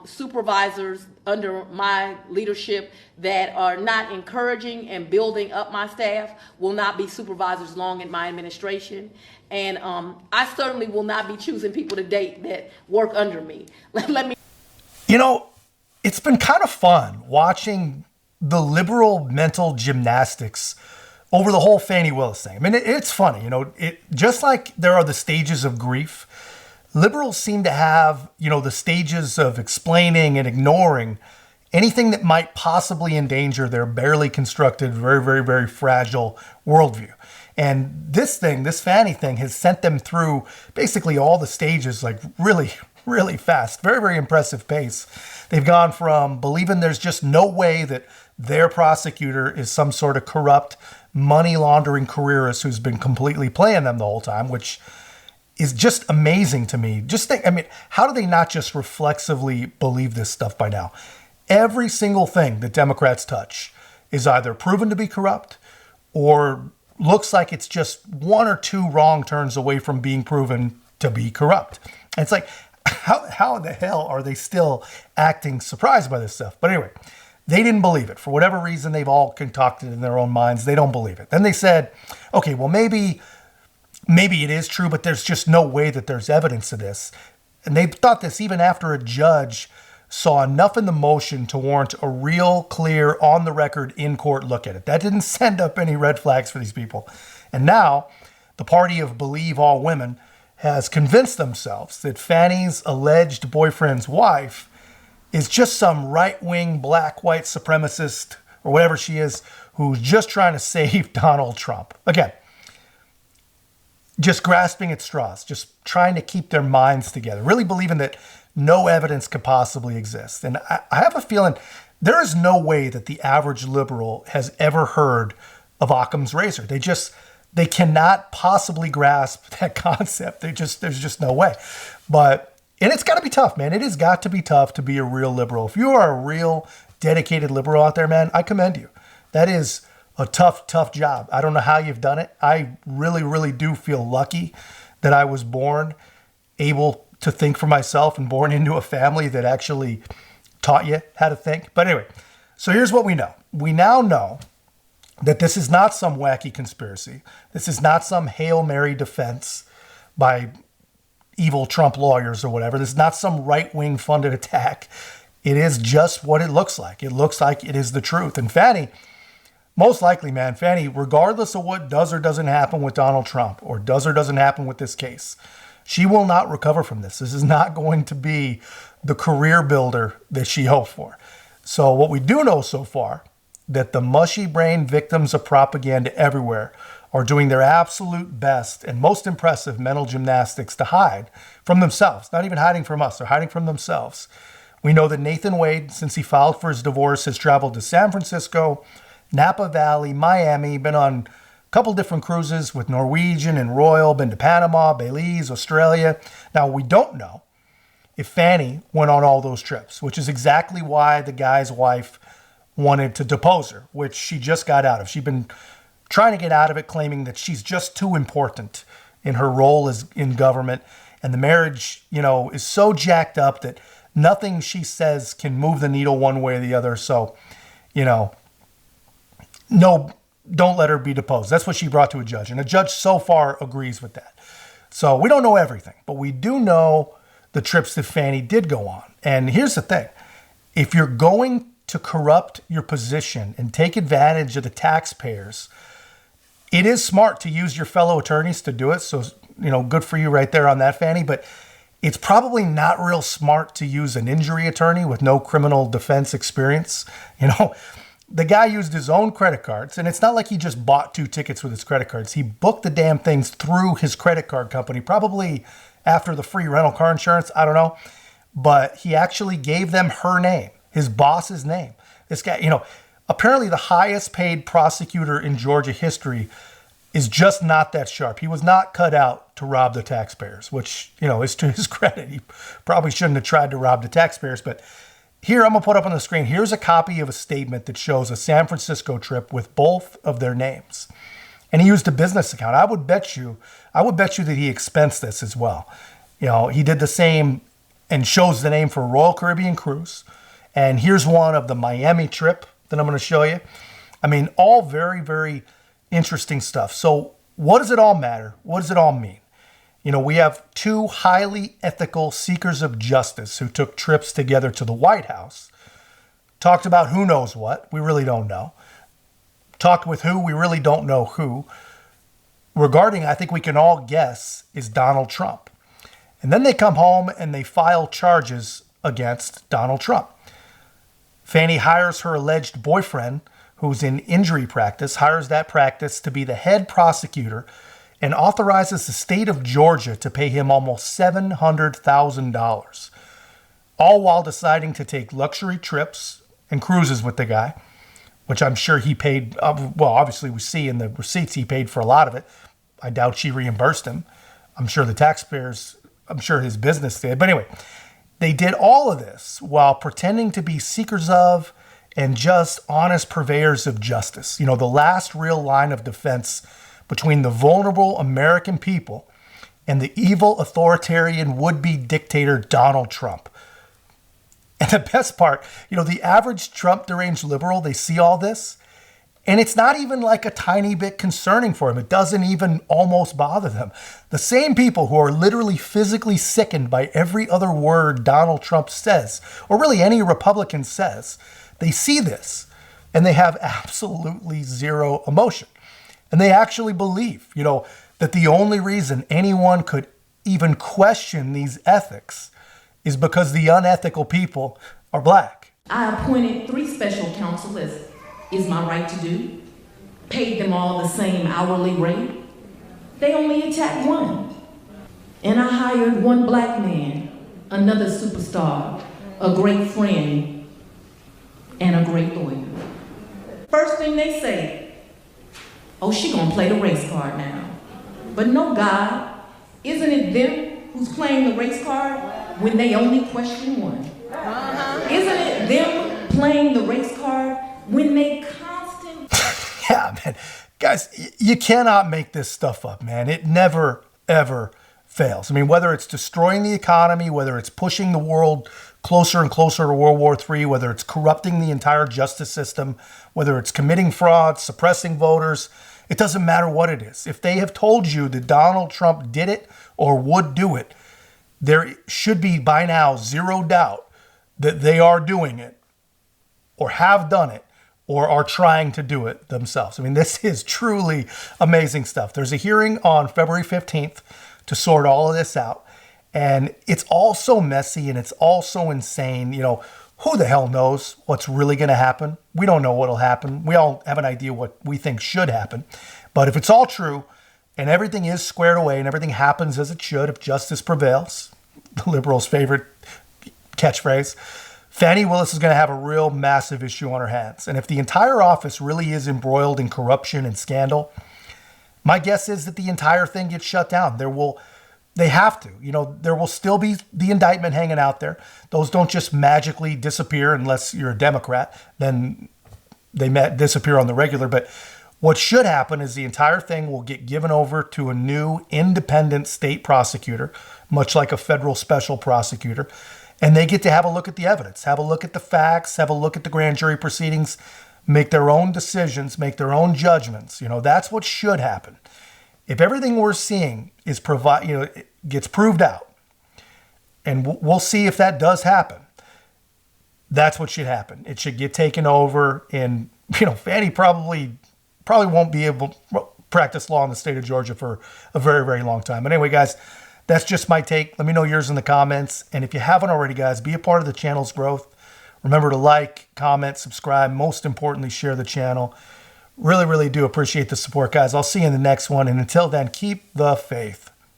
supervisors under my leadership that are not encouraging and building up my staff will not be supervisors long in my administration. And I certainly will not be choosing people to date that work under me. Let me. You know, it's been kind of fun watching the liberal mental gymnastics over the whole Fanny Willis thing. I mean, it's funny, you know, just like there are the stages of grief, liberals seem to have, you know, the stages of explaining and ignoring anything that might possibly endanger their barely constructed, very, very, very fragile worldview. And this Fanny thing has sent them through basically all the stages, like really, really fast, very, very impressive pace. They've gone from believing there's just no way that their prosecutor is some sort of corrupt money laundering careerist who's been completely playing them the whole time, which is just amazing to me. Just think, I mean, how do they not just reflexively believe this stuff by now? Every single thing that Democrats touch is either proven to be corrupt or looks like it's just one or two wrong turns away from being proven to be corrupt. And it's like, how the hell are they still acting surprised by this stuff? But anyway, they didn't believe it. For whatever reason, they've all concocted in their own minds. They don't believe it. Then they said, okay, well, maybe it is true, but there's just no way that there's evidence of this. And they thought this even after a judge saw enough in the motion to warrant a real, clear, on-the-record, in-court look at it. That didn't send up any red flags for these people. And now, the party of Believe All Women has convinced themselves that Fanny's alleged boyfriend's wife is just some right-wing, black-white supremacist, or whatever she is, who's just trying to save Donald Trump. Again, just grasping at straws, just trying to keep their minds together, really believing that no evidence could possibly exist. And I have a feeling there is no way that the average liberal has ever heard of Occam's razor. They cannot possibly grasp that concept. There's just no way. And it's got to be tough, man. It has got to be tough to be a real liberal. If you are a real dedicated liberal out there, man, I commend you. That is a tough, tough job. I don't know how you've done it. I really, really do feel lucky that I was born able to think for myself and born into a family that actually taught you how to think. But anyway, so here's what we know. We now know that this is not some wacky conspiracy. This is not some Hail Mary defense by evil Trump lawyers or whatever. This is not some right-wing funded attack. It is just what it looks like. It looks like it is the truth. And Fanny, most likely, man, Fanny, regardless of what does or doesn't happen with Donald Trump or does or doesn't happen with this case, she will not recover from this. This is not going to be the career builder that she hoped for. So what we do know so far, that the mushy brain victims of propaganda everywhere are doing their absolute best and most impressive mental gymnastics to hide from themselves. Not even hiding from us, they're hiding from themselves. We know that Nathan Wade, since he filed for his divorce, has traveled to San Francisco, Napa Valley, Miami, been on a couple different cruises with Norwegian and Royal, been to Panama, Belize, Australia. Now, we don't know if Fanny went on all those trips, which is exactly why the guy's wife wanted to depose her, which she just got out of. She'd been trying to get out of it, claiming that she's just too important in her role as in government. And the marriage, is so jacked up that nothing she says can move the needle one way or the other. So, no, don't let her be deposed. That's what she brought to a judge. And a judge so far agrees with that. So we don't know everything, but we do know the trips that Fanny did go on. And here's the thing. If you're going to corrupt your position and take advantage of the taxpayers, it is smart to use your fellow attorneys to do it. So, good for you right there on that, Fanny. But it's probably not real smart to use an injury attorney with no criminal defense experience. The guy used his own credit cards, and it's not like he just bought 2 tickets with his credit cards. He booked the damn things through his credit card company, probably after the free rental car insurance. I don't know. But he actually gave them her name, his boss's name. This guy, apparently the highest paid prosecutor in Georgia history is just not that sharp. He was not cut out to rob the taxpayers, which, is to his credit. He probably shouldn't have tried to rob the taxpayers. But here, I'm going to put up on the screen, here's a copy of a statement that shows a San Francisco trip with both of their names. And he used a business account. I would bet you that he expensed this as well. He did the same and shows the name for Royal Caribbean Cruise. And here's one of the Miami trip that I'm going to show you. I mean, all very, very interesting stuff. So what does it all matter? What does it all mean? You know, we have two highly ethical seekers of justice who took trips together to the White House, talked about who knows what, we really don't know, talked with who, we really don't know who, regarding, I think we can all guess, is Donald Trump. And then they come home and they file charges against Donald Trump. Fanny hires her alleged boyfriend, who's in injury practice, hires that practice to be the head prosecutor and authorizes the state of Georgia to pay him almost $700,000, all while deciding to take luxury trips and cruises with the guy, which I'm sure he paid. Well, obviously we see in the receipts he paid for a lot of it. I doubt she reimbursed him. I'm sure the taxpayers, I'm sure his business did. But anyway, they did all of this while pretending to be seekers of and just honest purveyors of justice. You know, the last real line of defense between the vulnerable American people and the evil authoritarian would-be dictator Donald Trump. And the best part, you know, the average Trump deranged liberal, they see all this, and it's not even like a tiny bit concerning for him. It doesn't even almost bother them. The same people who are literally physically sickened by every other word Donald Trump says, or really any Republican says, they see this and they have absolutely zero emotion. And they actually believe, you know, that the only reason anyone could even question these ethics is because the unethical people are black. I appointed 3 special counsel, as is my right to do, paid them all the same hourly rate. They only attacked one. And I hired one black man, another superstar, a great friend, and a great lawyer. First thing they say, oh, she gonna play the race card now. But no, God, isn't it them who's playing the race card when they only question one? Isn't it them playing the race card when they constantly... Yeah, man. Guys, you cannot make this stuff up, man. It never, ever fails. I mean, whether it's destroying the economy, whether it's pushing the world closer and closer to World War III, whether it's corrupting the entire justice system, whether it's committing fraud, suppressing voters, it doesn't matter what it is. If they have told you that Donald Trump did it or would do it, there should be by now zero doubt that they are doing it or have done it or are trying to do it themselves. I mean, this is truly amazing stuff. There's a hearing on February 15th to sort all of this out. And it's all so messy and it's all so insane. You know, who the hell knows what's really going to happen? We don't know what will happen. We all have an idea what we think should happen. But if it's all true and everything is squared away and everything happens as it should, if justice prevails, the liberals' favorite catchphrase, Fanny Willis is going to have a real massive issue on her hands. And if the entire office really is embroiled in corruption and scandal, my guess is that the entire thing gets shut down. They have to. You know, there will still be the indictment hanging out there. Those don't just magically disappear unless you're a Democrat. Then they disappear on the regular. But what should happen is the entire thing will get given over to a new independent state prosecutor, much like a federal special prosecutor. And they get to have a look at the evidence, have a look at the facts, have a look at the grand jury proceedings, make their own decisions, make their own judgments. You know, that's what should happen. If everything we're seeing is gets proved out, and we'll see if that does happen, that's what should happen. It should get taken over, and Fanny probably won't be able to practice law in the state of Georgia for a very, very long time. But anyway, guys, that's just my take. Let me know yours in the comments, and if you haven't already, guys, be a part of the channel's growth. Remember to like, comment, subscribe. Most importantly, share the channel. Really, really do appreciate the support, guys. I'll see you in the next one. And until then, keep the faith.